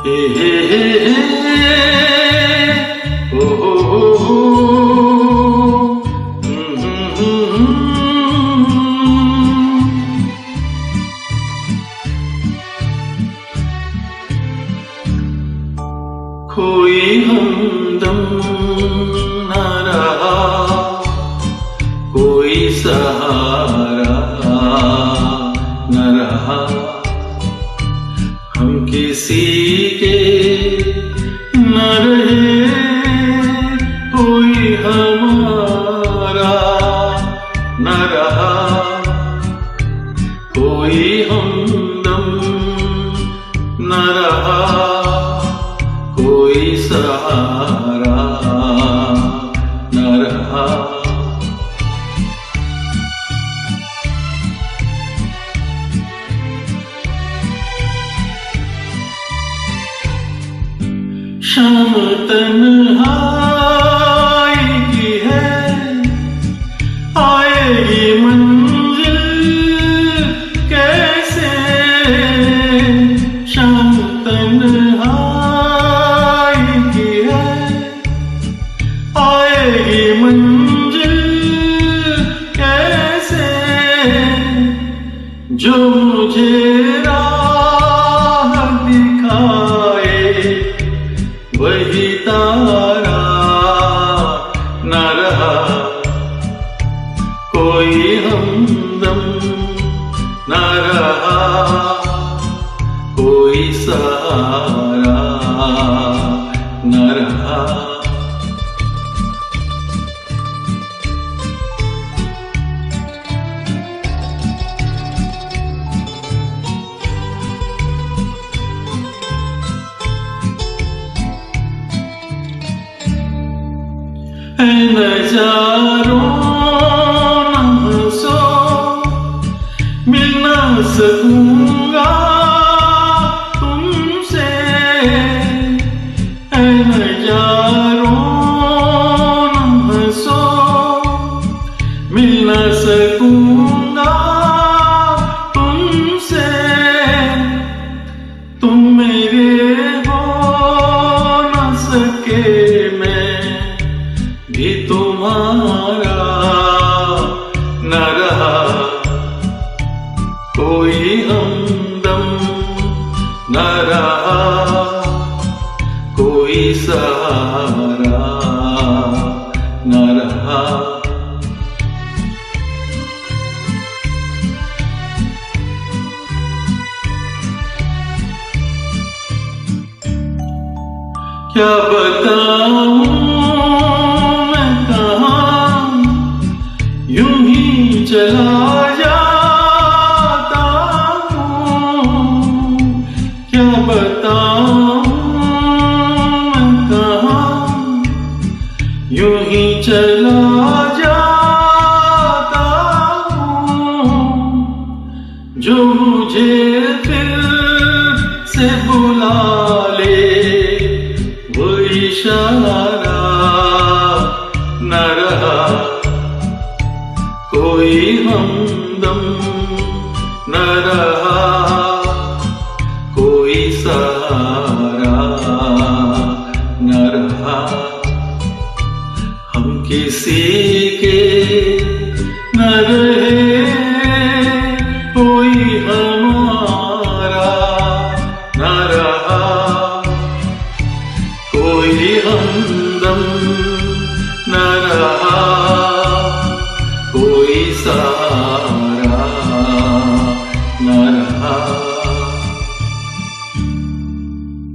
हे हे हे हे ओ हो हो कोई हमदम न रहा, कोई सहारा न रहा, हम किसी के न रहे, कोई हमारा न रहा, कोई हमदम न रहा, कोई सहारा न रहा। शाम तन्हाई की है, आएगी मंजिल कैसे, शाम तन्हाई की है, आएगी मंजिल कैसे, जो मुझे राह दिखाए वही तारा न रहा, कोई हमदम न रहा, कोई सहारा न रहा। नजारों न हंसो, मिल ना सकूंगा तुमसे, नजारों न हंसो, मिल ना सकूंगा तुमसे, तुम मेरे हो न सके भी तुम्हारा न रहा, कोई हमदम न रहा, कोई सहारा न रहा। क्या बताऊं यूं ही चला जाता हूँ, क्या बताऊं मैं कहाँ, यूं ही चला जाता हूँ, जो मुझे फिर से बुला ले वो इशारा न रहा, कोई हमदम न रहा, कोई सहारा न रहा, हम किसी के न रहे।